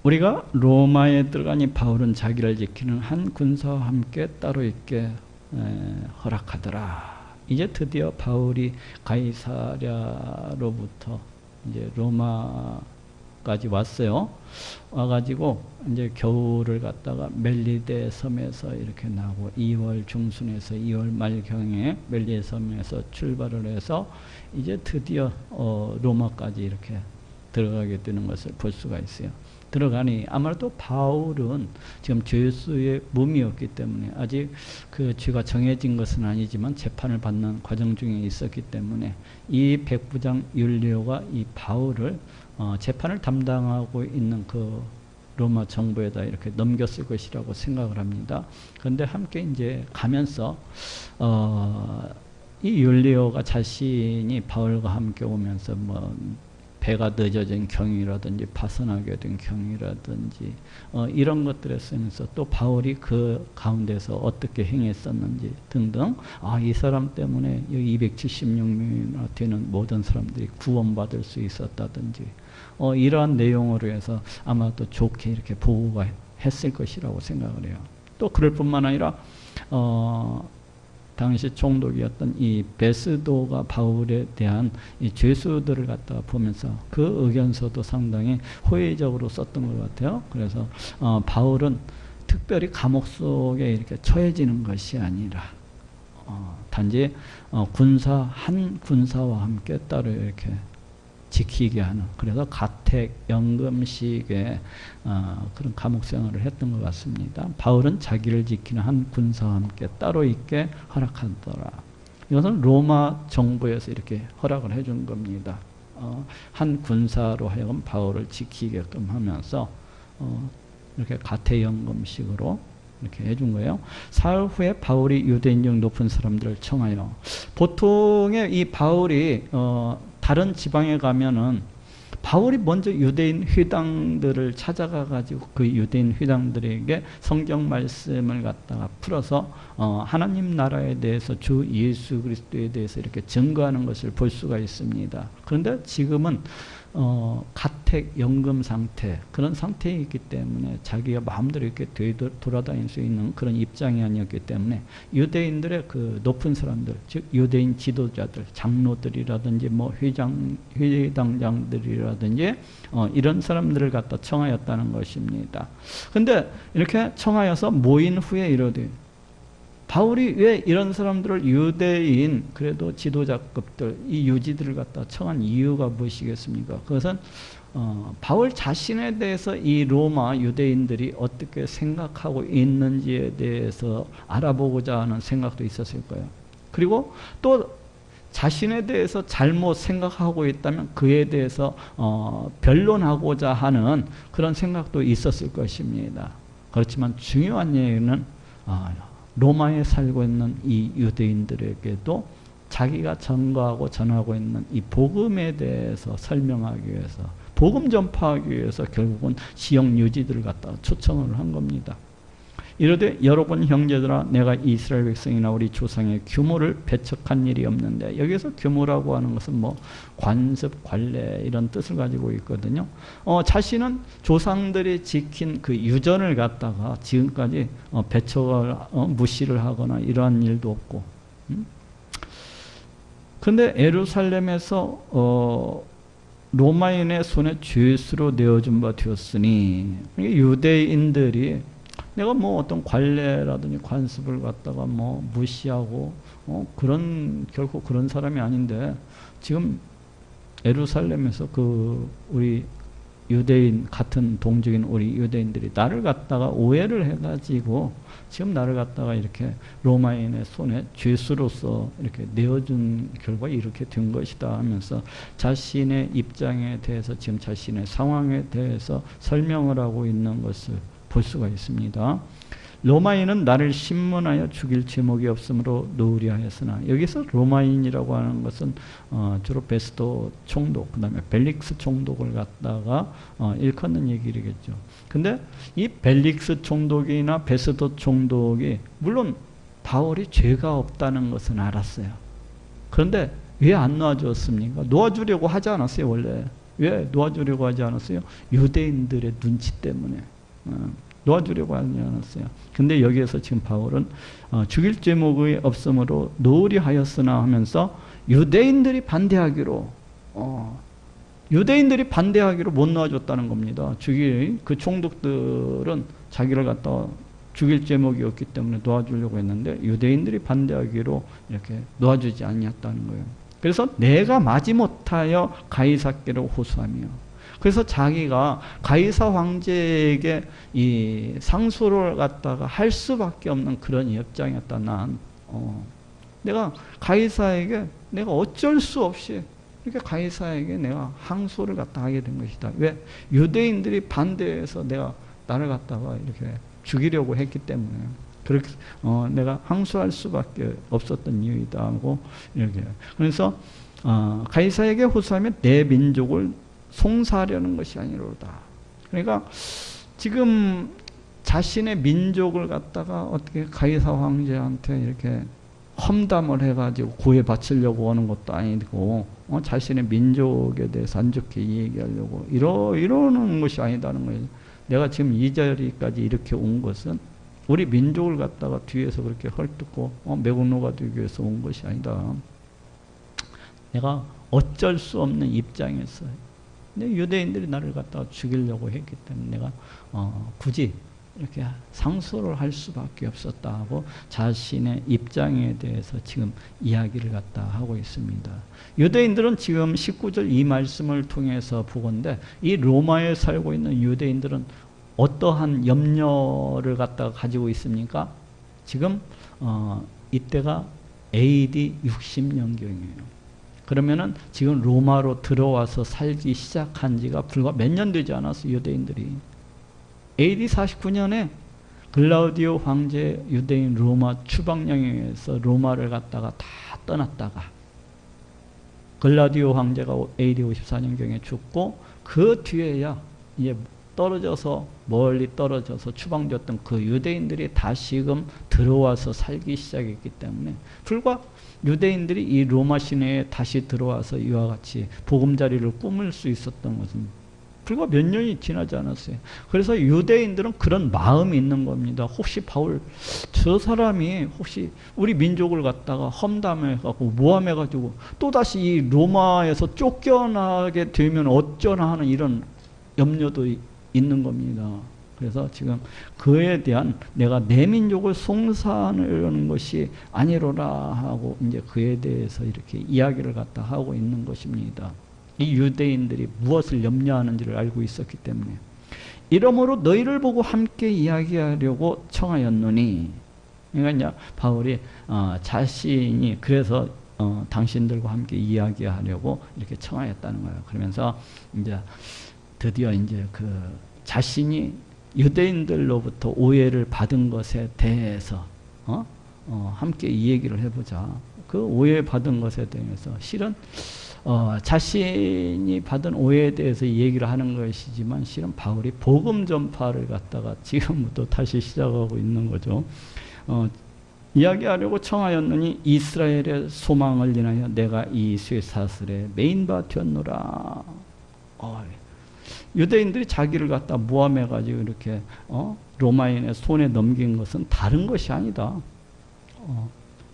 우리가 로마에 들어가니 바울은 자기를 지키는 한 군사와 함께 따로 있게 허락하더라. 이제 드디어 바울이 가이사랴로부터 이제 로마까지 왔어요. 와가지고 이제 겨울을 갔다가 멜리데 섬에서 이렇게 나고 2월 중순에서 2월 말경에 멜리데 섬에서 출발을 해서 이제 드디어 로마까지 이렇게 들어가게 되는 것을 볼 수가 있어요. 들어가니 아무래도 바울은 지금 죄수의 몸이었기 때문에 아직 그 죄가 정해진 것은 아니지만 재판을 받는 과정 중에 있었기 때문에 이 백부장 율리오가 이 바울을 재판을 담당하고 있는 그 로마 정부에다 이렇게 넘겼을 것이라고 생각을 합니다. 그런데 함께 이제 가면서 이 율리오가 자신이 바울과 함께 오면서 뭐 배가 늦어진 경위라든지 파선하게 된 경위라든지 이런 것들에 쓰면서 또 바울이 그 가운데서 어떻게 행했었는지 등등 이 사람 때문에 276명이나 되는 모든 사람들이 구원받을 수 있었다든지 이러한 내용으로 해서 아마도 좋게 이렇게 보고가 했을 것이라고 생각을 해요. 또 그럴 뿐만 아니라 당시 총독이었던 이 베스도가 바울에 대한 이 죄수들을 갖다가 보면서 그 의견서도 상당히 호의적으로 썼던 것 같아요. 그래서 바울은 특별히 감옥 속에 이렇게 처해지는 것이 아니라 단지 한 군사와 함께 따로 이렇게 지키게 하는, 그래서 가택연금식의 그런 감옥 생활을 했던 것 같습니다. 바울은 자기를 지키는 한 군사와 함께 따로 있게 허락하더라. 이것은 로마 정부에서 이렇게 허락을 해준 겁니다. 한 군사로 하여금 바울을 지키게끔 하면서 이렇게 가택연금식으로 이렇게 해준 거예요. 사흘 후에 바울이 유대인 중 높은 사람들을 청하여, 보통의 이 바울이 다른 지방에 가면은 바울이 먼저 유대인 회당들을 찾아가 가지고 그 유대인 회당들에게 성경 말씀을 갖다가 풀어서 하나님 나라에 대해서 주 예수 그리스도에 대해서 이렇게 증거하는 것을 볼 수가 있습니다. 그런데 지금은 가택연금 상태, 그런 상태에 있기 때문에 자기가 마음대로 이렇게 돌아다닐 수 있는 그런 입장이 아니었기 때문에 유대인들의 그 높은 사람들, 즉 유대인 지도자들, 장로들이라든지 뭐 회당장들이라든지 이런 사람들을 갖다 청하였다는 것입니다. 근데 이렇게 청하여서 모인 후에 이러되, 바울이 왜 이런 사람들을 유대인 그래도 지도자급들 이 유지들을 갖다 청한 이유가 무엇이겠습니까? 그것은 바울 자신에 대해서 이 로마 유대인들이 어떻게 생각하고 있는지에 대해서 알아보고자 하는 생각도 있었을 거예요. 그리고 또 자신에 대해서 잘못 생각하고 있다면 그에 대해서 변론하고자 하는 그런 생각도 있었을 것입니다. 그렇지만 중요한 얘기는 로마에 살고 있는 이 유대인들에게도 자기가 전가하고 전하고 있는 이 복음에 대해서 설명하기 위해서, 복음 전파하기 위해서 결국은 지역 유지들을 갖다가 초청을 한 겁니다. 이르되 여러분 형제들아, 내가 이스라엘 백성이나 우리 조상의 규모를 배척한 일이 없는데, 여기서 규모라고 하는 것은 뭐 관습, 관례 이런 뜻을 가지고 있거든요. 자신은 조상들이 지킨 그 유전을 갖다가 지금까지 배척을 무시를 하거나 이러한 일도 없고, 그런데 예루살렘에서 로마인의 손에 죄수로 내어준 바 되었으니, 유대인들이 내가 뭐 어떤 관례라든지 관습을 갖다가 뭐 무시하고 결코 그런 사람이 아닌데, 지금 예루살렘에서 그 우리 유대인 같은 동족인 우리 유대인들이 나를 갖다가 오해를 해가지고 지금 나를 갖다가 이렇게 로마인의 손에 죄수로서 이렇게 내어준 결과 이렇게 된 것이다 하면서 자신의 입장에 대해서, 지금 자신의 상황에 대해서 설명을 하고 있는 것을 볼 수가 있습니다. 로마인은 나를 신문하여 죽일 제목이 없으므로 놓으려 하였으나, 여기서 로마인이라고 하는 것은 주로 베스도 총독, 그 다음에 벨릭스 총독을 갖다가 일컫는 얘기겠죠. 근데 이 벨릭스 총독이나 베스도 총독이 물론 바울이 죄가 없다는 것은 알았어요. 그런데 왜 안 놓아주었습니까? 놓아주려고 하지 않았어요, 원래. 왜 놓아주려고 하지 않았어요? 유대인들의 눈치 때문에 놓아주려고 하지 않았어요. 근데 여기에서 지금 바울은 죽일 죄목이 없으므로 노으리 하였으나 하면서 유대인들이 반대하기로 못 놓아줬다는 겁니다. 죽일 그 총독들은 자기를 갖다 죽일 제목이 없기 때문에 놓아주려고 했는데 유대인들이 반대하기로 이렇게 놓아주지 아니었다는 거예요. 그래서 내가 마지못하여 가이사께로 호소하며, 그래서 자기가 가이사 황제에게 이 상소를 갖다가 할 수밖에 없는 그런 입장이었다. 내가 가이사에게 내가 어쩔 수 없이 이렇게 가이사에게 내가 항소를 갖다 하게 된 것이다. 왜? 유대인들이 반대해서 나를 갖다가 이렇게 죽이려고 했기 때문에 그렇게 내가 항소할 수밖에 없었던 이유이다 하고 이렇게. 그래서 가이사에게 호소하면 내 민족을 송사하려는 것이 아니로다. 그러니까 지금 자신의 민족을 갖다가 어떻게 가이사 황제한테 이렇게 험담을 해가지고 구해 바치려고 하는 것도 아니고 자신의 민족에 대해서 안 좋게 얘기하려고 이러는 것이 아니다는 거예요. 내가 지금 이 자리까지 이렇게 온 것은 우리 민족을 갖다가 뒤에서 그렇게 헐뜯고 매국 노가되기 위해서 온 것이 아니다. 내가 어쩔 수 없는 입장에서 근데 유대인들이 나를 갖다가 죽이려고 했기 때문에 내가 굳이 이렇게 상소를 할 수밖에 없었다 하고 자신의 입장에 대해서 지금 이야기를 갖다 하고 있습니다. 유대인들은 지금 19절 이 말씀을 통해서 보건대 이 로마에 살고 있는 유대인들은 어떠한 염려를 갖다가 가지고 있습니까? 지금 이때가 AD 60년경이에요. 그러면은 지금 로마로 들어와서 살기 시작한 지가 불과 몇 년 되지 않았어요, 유대인들이. AD 49년에 글라우디오 황제 유대인 로마 추방령에 의해서 로마를 갖다가 다 떠났다가 글라우디오 황제가 AD 54년경에 죽고 그 뒤에야 이제 멀리 떨어져서 추방되었던 그 유대인들이 다시금 들어와서 살기 시작했기 때문에 불과 유대인들이 이 로마 시내에 다시 들어와서 이와 같이 보금자리를 꾸밀 수 있었던 것은 불과 몇 년이 지나지 않았어요. 그래서 유대인들은 그런 마음이 있는 겁니다. 혹시 바울 저 사람이 혹시 우리 민족을 갖다가 험담해갖고 모함해가지고 또다시 이 로마에서 쫓겨나게 되면 어쩌나 하는 이런 염려도 있는 겁니다. 그래서 지금 그에 대한 내가 내 민족을 송사하려는 것이 아니로라 하고 이제 그에 대해서 이렇게 이야기를 갖다 하고 있는 것입니다. 이 유대인들이 무엇을 염려하는지를 알고 있었기 때문에 이러므로 너희를 보고 함께 이야기하려고 청하였노니, 그러니까 이제 바울이 자신이 그래서 당신들과 함께 이야기하려고 이렇게 청하였다는 거예요. 그러면서 이제 드디어 이제 그 자신이 유대인들로부터 오해를 받은 것에 대해서 함께 이 얘기를 해보자. 그 오해받은 것에 대해서 실은 자신이 받은 오해에 대해서 얘기를 하는 것이지만 실은 바울이 복음 전파를 갖다가 지금부터 다시 시작하고 있는 거죠. 이야기하려고 청하였느니 이스라엘의 소망을 인하여 내가 이 쇠사슬에 메인 바 되었노라. 유대인들이 자기를 갖다 모함해가지고 이렇게 로마인의 손에 넘긴 것은 다른 것이 아니다.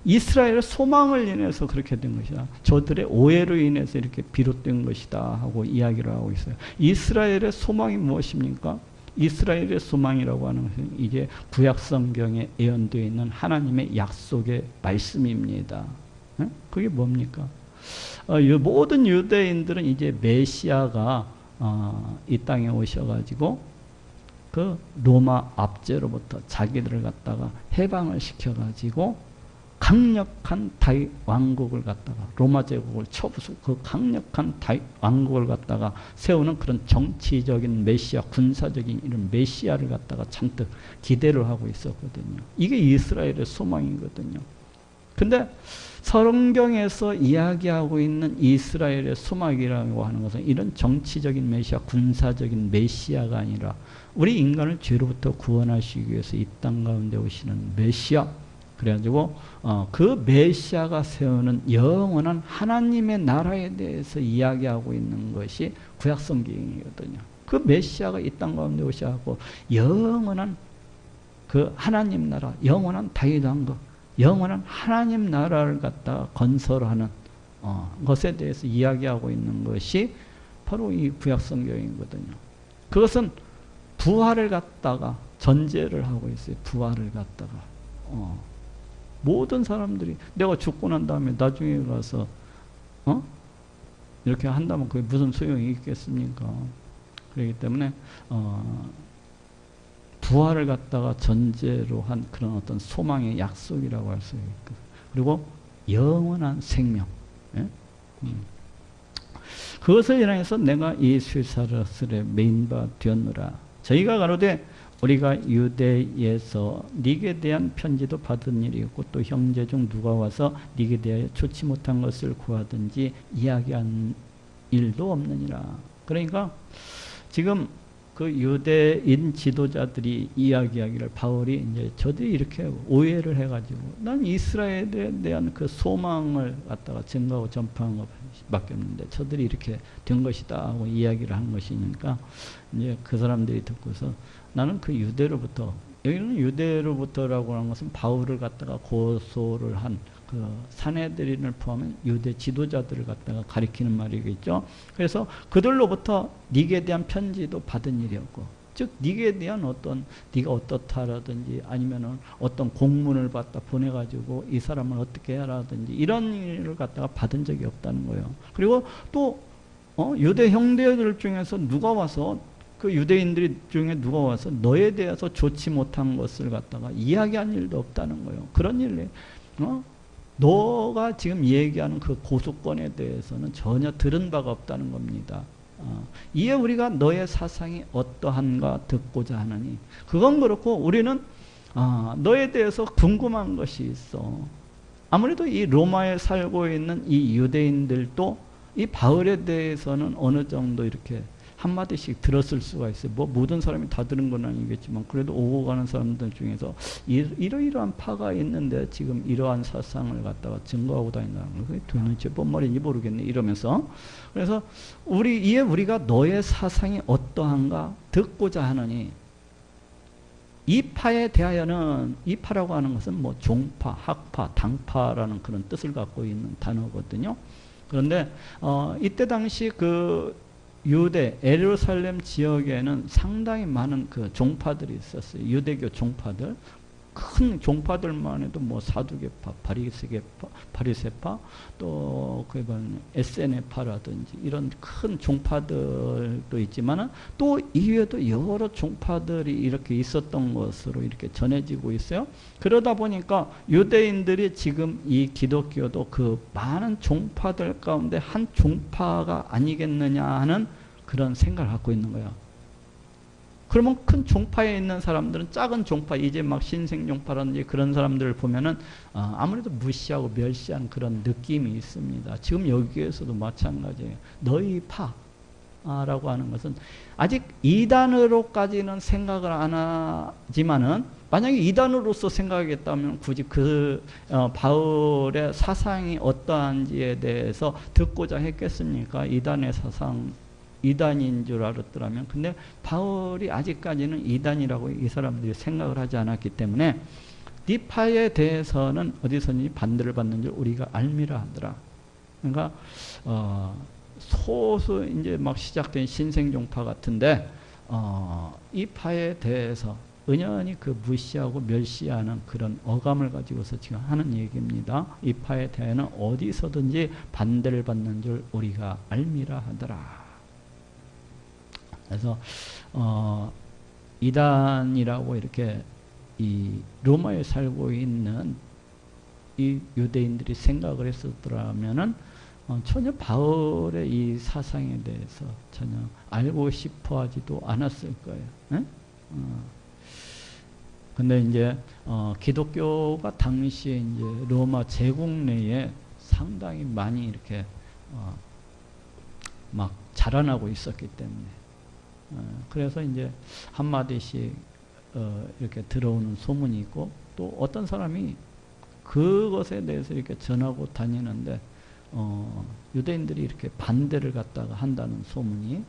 이스라엘의 소망을 인해서 그렇게 된 것이다. 저들의 오해로 인해서 이렇게 비롯된 것이다 하고 이야기를 하고 있어요. 이스라엘의 소망이 무엇입니까? 이스라엘의 소망이라고 하는 것은 이게 구약성경에 예언되어 있는 하나님의 약속의 말씀입니다. 그게 뭡니까? 모든 유대인들은 이제 메시아가 이 땅에 오셔가지고 그 로마 압제로부터 자기들을 갖다가 해방을 시켜가지고 강력한 다윗 왕국을 갖다가 로마 제국을 쳐부수고 그 강력한 다윗 왕국을 갖다가 세우는 그런 정치적인 메시아, 군사적인 이런 메시아를 갖다가 잔뜩 기대를 하고 있었거든요. 이게 이스라엘의 소망이거든요. 근데 성경에서 이야기하고 있는 이스라엘의 소망이라고 하는 것은 이런 정치적인 메시아, 군사적인 메시아가 아니라 우리 인간을 죄로부터 구원하시기 위해서 이 땅 가운데 오시는 메시아, 그래가지고 그 메시아가 세우는 영원한 하나님의 나라에 대해서 이야기하고 있는 것이 구약 성경이거든요. 그 메시아가 이 땅 가운데 오셔서 영원한 그 하나님 나라, 영원한 다윗 왕국, 영원한 하나님 나라를 갖다가 건설하는 것에 대해서 이야기하고 있는 것이 바로 이 구약 성경이거든요. 그것은 부활을 갖다가 전제를 하고 있어요. 부활을 갖다가 모든 사람들이 내가 죽고 난 다음에 나중에 가서 이렇게 한다면 그게 무슨 소용이 있겠습니까? 그렇기 때문에 부활을 갖다가 전제로 한 그런 어떤 소망의 약속이라고 할 수 있고, 그리고 영원한 생명. 예? 그것을 인하여서 내가 이 스위사르스의 메인바 되었노라. 저희가 가로되 우리가 유대에서 네게 대한 편지도 받은 일이 없고 또 형제 중 누가 와서 네게 대하여 좋지 못한 것을 구하든지 이야기한 일도 없느니라. 그러니까 지금 그 유대인 지도자들이 이야기하기를 바울이 이제 저들이 이렇게 오해를 해가지고 난 이스라엘에 대한 그 소망을 갖다가 증거하고 전파한 것밖에 없는데 저들이 이렇게 된 것이다 하고 이야기를 한 것이니까 이제 그 사람들이 듣고서 나는 그 유대로부터, 여기는 유대로부터라고 하는 것은 바울을 갖다가 고소를 한 그 사내들인을 포함한 유대 지도자들을 갖다가 가리키는 말이겠죠. 그래서 그들로부터 네게 대한 편지도 받은 일이 없고, 즉 네게 대한 어떤 네가 어떻다라든지 아니면은 어떤 공문을 받다 보내가지고 이 사람을 어떻게 해라든지 이런 일을 갖다가 받은 적이 없다는 거예요. 그리고 또 유대 형제들 중에서 누가 와서 그 유대인들 중에 누가 와서 너에 대해서 좋지 못한 것을 갖다가 이야기한 일도 없다는 거예요. 그런 일에 너가 지금 얘기하는 그 고소권에 대해서는 전혀 들은 바가 없다는 겁니다. 이에 우리가 너의 사상이 어떠한가 듣고자 하느니, 그건 그렇고 우리는 너에 대해서 궁금한 것이 있어. 아무래도 이 로마에 살고 있는 이 유대인들도 이 바울에 대해서는 어느 정도 이렇게 한마디씩 들었을 수가 있어요. 뭐 모든 사람이 다 들은 건 아니겠지만 그래도 오고 가는 사람들 중에서 이러이러한 파가 있는데 지금 이러한 사상을 갖다가 증거하고 다닌다는 거, 그게 도대체 뭔 말인지 모르겠네 이러면서. 그래서 이에 우리가 너의 사상이 어떠한가 듣고자 하느니, 이 파에 대하여는, 이 파라고 하는 것은 뭐 종파, 학파, 당파라는 그런 뜻을 갖고 있는 단어거든요. 그런데 이때 당시 그 유대 예루살렘 지역에는 상당히 많은 그 종파들이 있었어요. 유대교 종파들, 큰 종파들만 해도 뭐 사두개파, 바리새파, 또 그번 에세네파라든지 이런 큰 종파들도 있지만은 또 이외에도 여러 종파들이 이렇게 있었던 것으로 이렇게 전해지고 있어요. 그러다 보니까 유대인들이 지금 이 기독교도 그 많은 종파들 가운데 한 종파가 아니겠느냐 하는 그런 생각을 갖고 있는 거예요. 그러면 큰 종파에 있는 사람들은 작은 종파, 이제 막 신생종파라든지 그런 사람들을 보면은 아무래도 무시하고 멸시하는 그런 느낌이 있습니다. 지금 여기에서도 마찬가지예요. 너희 파라고 하는 것은 아직 이단으로까지는 생각을 안 하지만은, 만약에 이단으로서 생각하겠다면 굳이 그 바울의 사상이 어떠한지에 대해서 듣고자 했겠습니까? 이단의 사상, 이단인 줄 알았더라면. 근데 바울이 아직까지는 이단이라고 이 사람들이 생각을 하지 않았기 때문에 네 파에 대해서는 어디서든지 반대를 받는 줄 우리가 알미라 하더라. 그러니까 소수 이제 막 시작된 신생종파 같은데 이 파에 대해서 은연히 그 무시하고 멸시하는 그런 어감을 가지고서 지금 하는 얘기입니다. 이 파에 대해서는 어디서든지 반대를 받는 줄 우리가 알미라 하더라. 그래서 이단이라고 이렇게 이 로마에 살고 있는 이 유대인들이 생각을 했었더라면은 전혀 바울의 이 사상에 대해서 전혀 알고 싶어하지도 않았을 거예요. 네? 근데 이제 기독교가 당시에 이제 로마 제국 내에 상당히 많이 이렇게 막 자라나고 있었기 때문에. 그래서 이제 한마디씩 이렇게 들어오는 소문이 있고, 또 어떤 사람이 그것에 대해서 이렇게 전하고 다니는데 유대인들이 이렇게 반대를 갖다가 한다는 소문이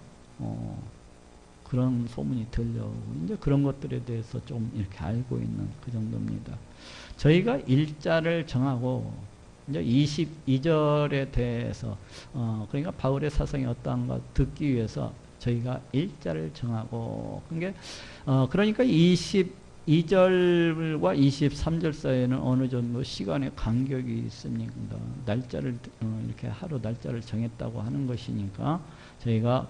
그런 소문이 들려오고 이제 그런 것들에 대해서 좀 이렇게 알고 있는 그 정도입니다. 저희가 일자를 정하고 이제 22절에 대해서 그러니까 바울의 사상이 어떠한가 듣기 위해서 저희가 일자를 정하고 그러니까 22절과 23절 사이에는 어느 정도 시간의 간격이 있습니까? 날짜를 이렇게 하루 날짜를 정했다고 하는 것이니까 저희가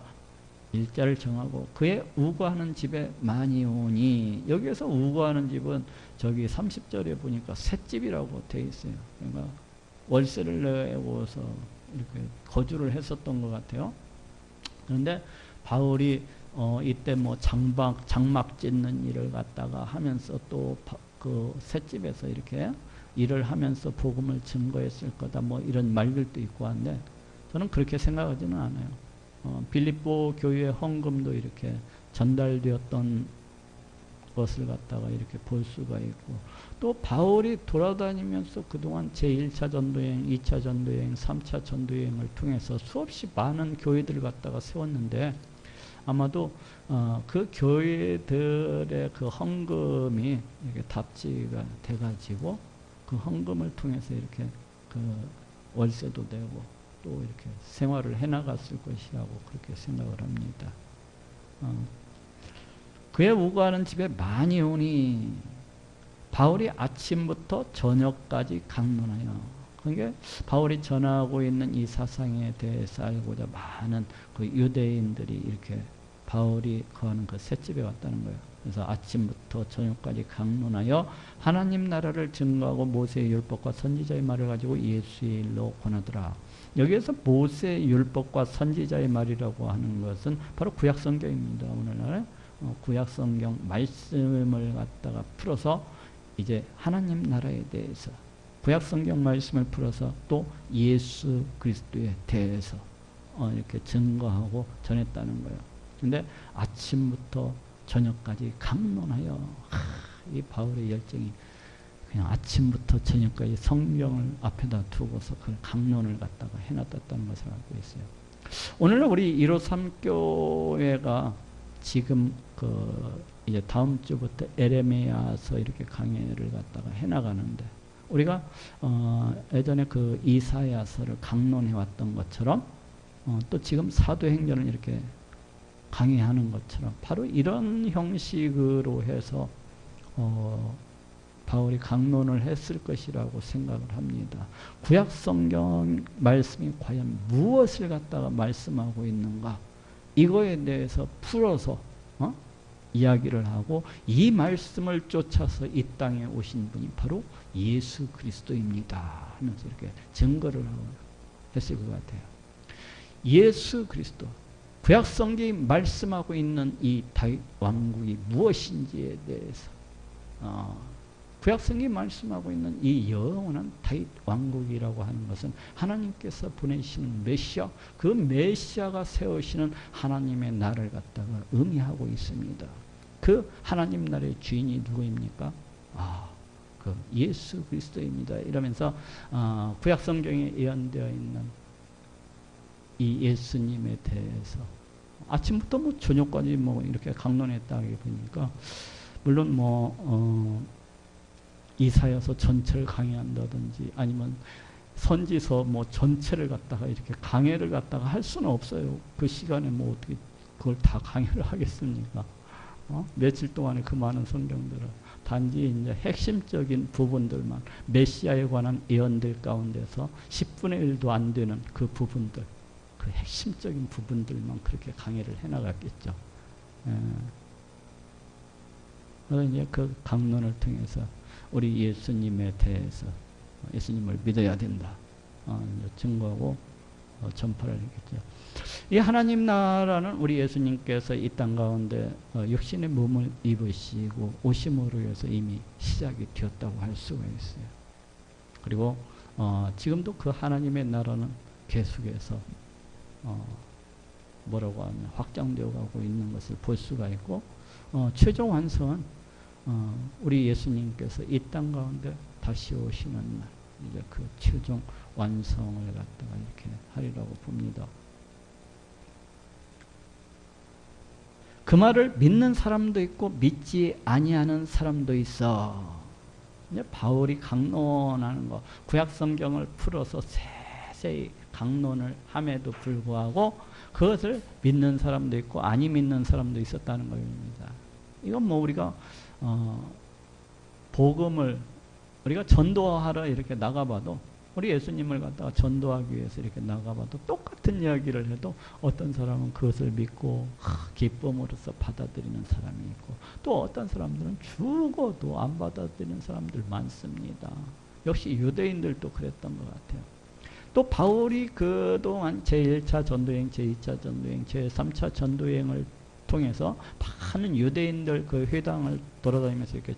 일자를 정하고 그의 우거하는 집에 많이 오니 여기에서 우거하는 집은 저기 30절에 보니까 셋집이라고 되어 있어요. 그러니까 월세를 내고서 이렇게 거주를 했었던 것 같아요. 그런데 바울이 이때 뭐 장막 짓는 일을 갖다가 하면서 또 그 셋집에서 이렇게 일을 하면서 복음을 증거했을 거다 뭐 이런 말들도 있고 한데 저는 그렇게 생각하지는 않아요. 빌립보 교회의 헌금도 이렇게 전달되었던 것을 갖다가 이렇게 볼 수가 있고 또 바울이 돌아다니면서 그동안 제1차 전도여행, 2차 전도여행, 3차 전도여행을 통해서 수없이 많은 교회들을 갖다가 세웠는데 아마도 그 교회들의 그 헌금이 이렇게 답지가 돼가지고 그 헌금을 통해서 이렇게 그 월세도 내고 또 이렇게 생활을 해나갔을 것이라고 그렇게 생각을 합니다. 그의 우거하는 집에 많이 오니 바울이 아침부터 저녁까지 강론하여 그게 바울이 전하고 있는 이 사상에 대해서 알고자 많은 그 유대인들이 이렇게 바울이 거하는 그 셋집에 왔다는 거예요. 그래서 아침부터 저녁까지 강론하여 하나님 나라를 증거하고 모세의 율법과 선지자의 말을 가지고 예수의 일로 권하더라. 여기에서 모세의 율법과 선지자의 말이라고 하는 것은 바로 구약성경입니다. 오늘날 구약성경 말씀을 갖다가 풀어서 이제 하나님 나라에 대해서 구약성경 말씀을 풀어서 또 예수 그리스도에 대해서 이렇게 증거하고 전했다는 거예요. 근데 아침부터 저녁까지 강론하여 이 바울의 열정이 그냥 아침부터 저녁까지 성경을 앞에다 두고서 그 강론을 갖다가 해놨다는 것을 알고 있어요. 오늘 우리 153 교회가 지금 이제 다음 주부터 에레미야서 이렇게 강해를 갖다가 해나가는데 우리가 예전에 그 이사야서를 강론해 왔던 것처럼 또 지금 사도행전을 이렇게 강의하는 것처럼 바로 이런 형식으로 해서 바울이 강론을 했을 것이라고 생각을 합니다. 구약 성경 말씀이 과연 무엇을 갖다가 말씀하고 있는가 이거에 대해서 풀어서 이야기를 하고 이 말씀을 쫓아서 이 땅에 오신 분이 바로 예수 그리스도입니다 하면서 이렇게 증거를 했을 것 같아요. 예수 그리스도 구약 성경이 말씀하고 있는 이 다윗 왕국이 무엇인지에 대해서 구약 성경이 말씀하고 있는 이 영원한 다윗 왕국이라고 하는 것은 하나님께서 보내시는 메시아, 그 메시아가 세우시는 하나님의 나라를 갖다가 의미하고 있습니다. 그 하나님 나라의 주인이 누구입니까? 그 예수 그리스도입니다. 이러면서 구약 성경에 예언되어 있는 이 예수님에 대해서 아침부터 뭐 저녁까지 뭐 이렇게 강론했다 보니까 물론 이사야서 전체를 강의한다든지 아니면 선지서 뭐 전체를 갖다가 이렇게 강해를 갖다가 할 수는 없어요. 그 시간에 뭐 어떻게 그걸 다 강의를 하겠습니까? 며칠 동안에 그 많은 성경들을 단지 이제 핵심적인 부분들만 메시아에 관한 예언들 가운데서 10분의 1도 안 되는 그 부분들, 그 핵심적인 부분들만 그렇게 강의를 해나갔겠죠. 그래서 이제 그 강론을 통해서 우리 예수님에 대해서 예수님을 믿어야 된다. 증거하고 전파를 했겠죠. 이 하나님 나라는 우리 예수님께서 이 땅 가운데 육신의 몸을 입으시고 오심으로 해서 이미 시작이 되었다고 할 수가 있어요. 그리고 지금도 그 하나님의 나라는 계속해서 뭐라고 하면 확장되어 가고 있는 것을 볼 수가 있고 최종 완성은 우리 예수님께서 이 땅 가운데 다시 오시는 날, 이제 그 최종 완성을 갖다가 이렇게 하리라고 봅니다. 그 말을 믿는 사람도 있고 믿지 아니하는 사람도 있어. 이제 바울이 강론하는 거, 구약 성경을 풀어서 세세히 강론을 함에도 불구하고 그것을 믿는 사람도 있고 아니 믿는 사람도 있었다는 겁니다. 이건 뭐 우리가 복음을 우리가 전도하러 이렇게 나가봐도, 우리 예수님을 갖다가 전도하기 위해서 이렇게 나가봐도 똑같은 이야기를 해도 어떤 사람은 그것을 믿고 기쁨으로써 받아들이는 사람이 있고, 또 어떤 사람들은 죽어도 안 받아들이는 사람들 많습니다. 역시 유대인들도 그랬던 것 같아요. 또 바울이 그동안 제1차 전도여행, 제2차 전도여행, 제3차 전도여행을 통해서 많은 유대인들 그 회당을 돌아다니면서 이렇게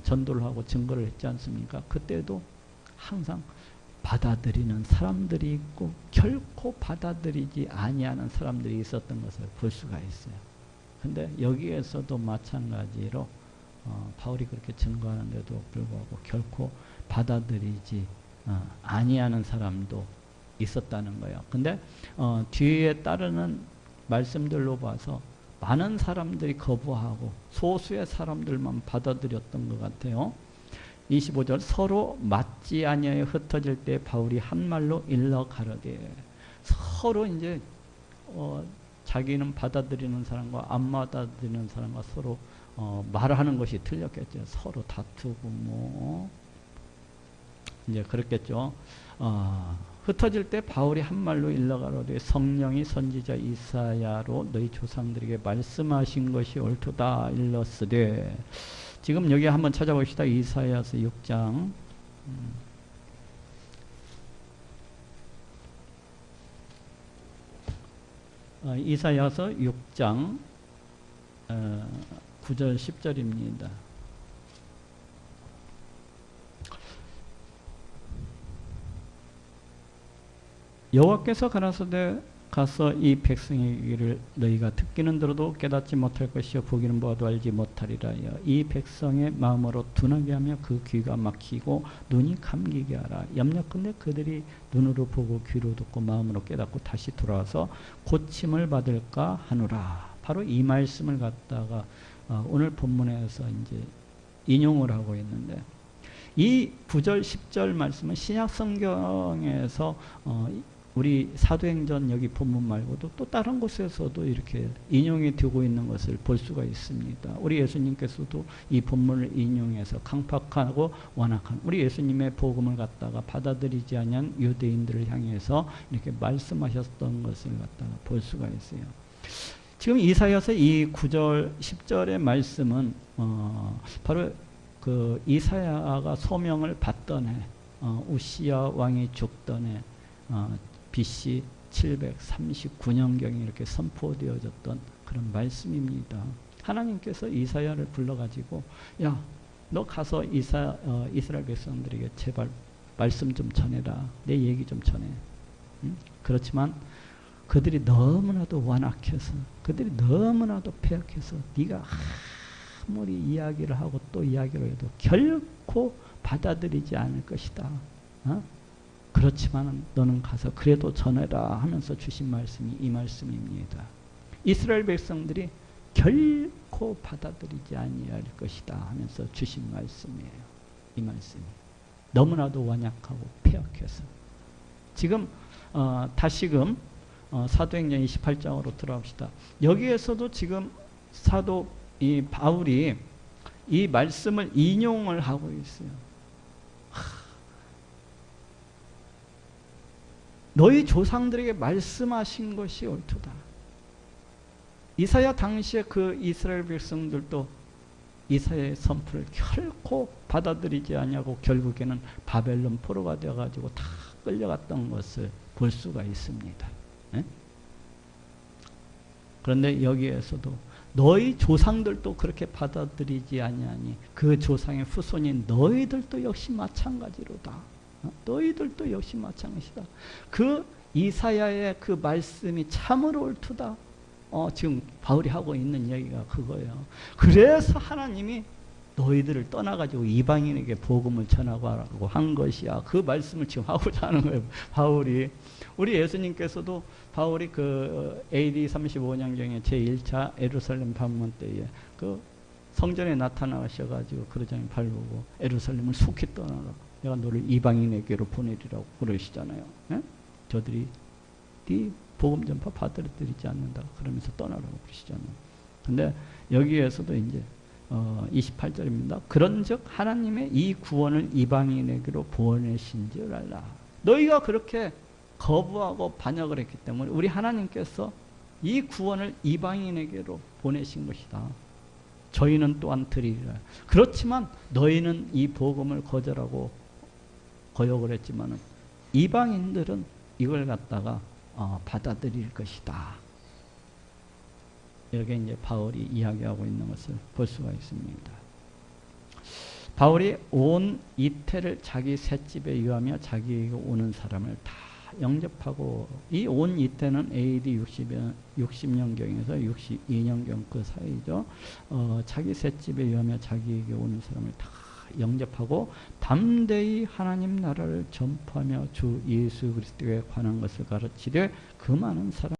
전도를 하고 증거를 했지 않습니까? 그때도 항상 받아들이는 사람들이 있고 결코 받아들이지 아니하는 사람들이 있었던 것을 볼 수가 있어요. 근데 여기에서도 마찬가지로 바울이 그렇게 증거하는데도 불구하고 결코 받아들이지 아니하는 사람도 있었다는 거예요. 근데 뒤에 따르는 말씀들로 봐서 많은 사람들이 거부하고 소수의 사람들만 받아들였던 것 같아요. 25절, 서로 맞지 아니하여 흩어질 때 바울이 한 말로 일러 가로되. 서로 이제 자기는 받아들이는 사람과 안 받아들이는 사람과 서로 말하는 것이 틀렸겠죠. 서로 다투고 뭐 이제 그렇겠죠. 흩어질 때 바울이 한 말로 일러 가로되 성령이 선지자 이사야로 너희 조상들에게 말씀하신 것이 옳도다 일렀으되. 지금 여기 한번 찾아봅시다. 이사야서 6장. 이사야서 6장 9절 10절입니다. 여호와께서 가라사대 가서 이 백성의 얘기를 너희가 듣기는 들어도 깨닫지 못할 것이요 보기는 보아도 알지 못하리라. 이 백성의 마음으로 둔하게 하며 그 귀가 막히고 눈이 감기게 하라. 염려컨대 그들이 눈으로 보고 귀로 듣고 마음으로 깨닫고 다시 돌아와서 고침을 받을까 하노라. 바로 이 말씀을 갖다가 오늘 본문에서 이제 인용을 하고 있는데, 이 9절 10절 말씀은 신약 성경에서 우리 사도행전 여기 본문 말고도 또 다른 곳에서도 이렇게 인용이 되고 있는 것을 볼 수가 있습니다. 우리 예수님께서도 이 본문을 인용해서 강팍하고 완악한 우리 예수님의 복음을 갖다가 받아들이지 않은 유대인들을 향해서 이렇게 말씀하셨던 것을 갖다가 볼 수가 있어요. 지금 이사야서 이 9절 10절의 말씀은 바로 그 이사야가 소명을 받던 해, 우시야 왕이 죽던 해, BC 739년경에 이렇게 선포되어졌던 그런 말씀입니다. 하나님께서 이사야를 불러가지고, 야, 너 가서 이스라엘 백성들에게 제발 말씀 좀 전해라. 내 얘기 좀 전해. 응? 그렇지만 그들이 너무나도 완악해서, 그들이 너무나도 패역해서 네가 아무리 이야기를 하고 또 이야기를 해도 결코 받아들이지 않을 것이다. 그렇지만 너는 가서 그래도 전해라 하면서 주신 말씀이 이 말씀입니다. 이스라엘 백성들이 결코 받아들이지 아니할 것이다 하면서 주신 말씀이에요. 이 말씀이 너무나도 완약하고 패역해서. 지금 다시금 사도행전 28장으로 들어갑시다. 여기에서도 지금 사도 이 바울이 이 말씀을 인용을 하고 있어요. 너희 조상들에게 말씀하신 것이 옳도다. 이사야 당시에 그 이스라엘 백성들도 이사야의 선포를 결코 받아들이지 않냐고 결국에는 바벨론 포로가 되어가지고 다 끌려갔던 것을 볼 수가 있습니다. 네? 그런데 여기에서도 너희 조상들도 그렇게 받아들이지 아니하니 그 조상의 후손인 너희들도 역시 마찬가지로다. 너희들도 역시 마찬가지다. 그 이사야의 그 말씀이 참으로 옳도다. 지금 바울이 하고 있는 얘기가 그거예요. 그래서 하나님이 너희들을 떠나가지고 이방인에게 복음을 전하고 한 것이야. 그 말씀을 지금 하고자 하는 거예요. 바울이. 우리 예수님께서도 바울이 그 AD 35년경에 제1차 예루살렘 방문 때에 그 성전에 나타나셔가지고 그러잖아요. 발보고 예루살렘을 속히 떠나라. 내가 너를 이방인에게로 보내리라고 그러시잖아요. 예? 저들이 네 복음 전파 받아들이지 않는다. 그러면서 떠나라고 그러시잖아요. 근데 여기에서도 이제 28절입니다. 그런즉 하나님의 이 구원을 이방인에게로 보내신 줄 알라. 너희가 그렇게 거부하고 반역을 했기 때문에 우리 하나님께서 이 구원을 이방인에게로 보내신 것이다. 저희는 또한 드리리라. 그렇지만 너희는 이 복음을 거절하고 거역을 했지만은 이방인들은 이걸 갖다가 받아들일 것이다. 여기 이제 바울이 이야기하고 있는 것을 볼 수가 있습니다. 바울이 온 이태를 자기 셋집에 유하며 자기에게 오는 사람을 다 영접하고, 이 온 이태는 AD 60년경에서 62년경 그 사이죠. 자기 셋집에 유하며 자기에게 오는 사람을 다 영접하고 담대히 하나님 나라를 전파하며 주 예수 그리스도에 관한 것을 가르치되 그 많은 사람